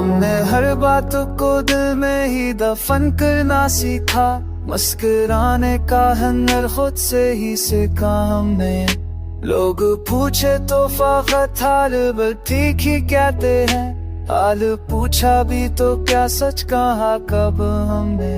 हमने हर बात को दिल में ही दफन करना सीखा, मुस्कुराने का हुनर खुद से ही सीखा हमने। लोग पूछे तो फखत हाल बल ठीक ही कहते हैं, हाल पूछा भी तो क्या सच कहा कब हमने।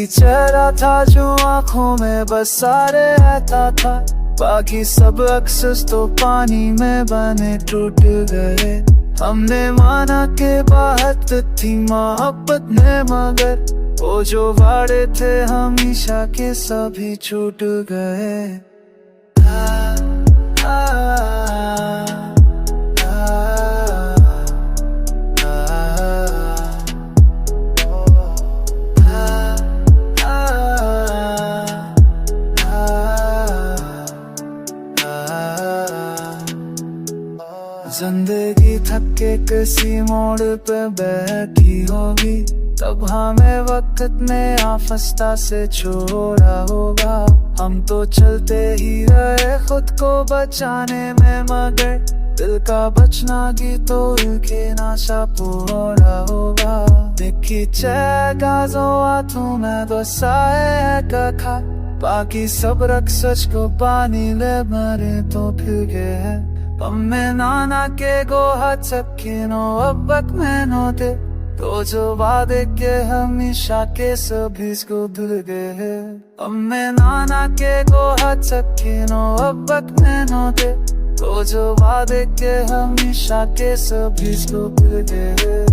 चेहरा था जो आँखों में बस सारे रहता था, बाकी सब अक्सर तो पानी में बने टूट गए। हमने माना के बात थी मोहब्बत में, मगर वो जो वादे थे हमेशा के सभी छूट गए। जिंदगी थक के किसी मोड़ पे बैठी होगी, तब हमें वक्त ने आफस्ता से छोड़ा होगा। हम तो चलते ही रहे खुद को बचाने में, मगर दिल का बचना की तो के नाशा पूरा होगा। देखी गाजो हाथों में तो साए कखा, बाकी सब रख सच को पानी ले मरे तो फिर गए। पम्मे नाना के गो हाथ सबके नो अब्बक में नोते, तो जो वादे के हमेशा के सभी को भूल गए। पम्मे नाना के गो हाथ सबके नो अब्बक में नोते, तो जो वादे के हमेशा के सभी को भूल गए।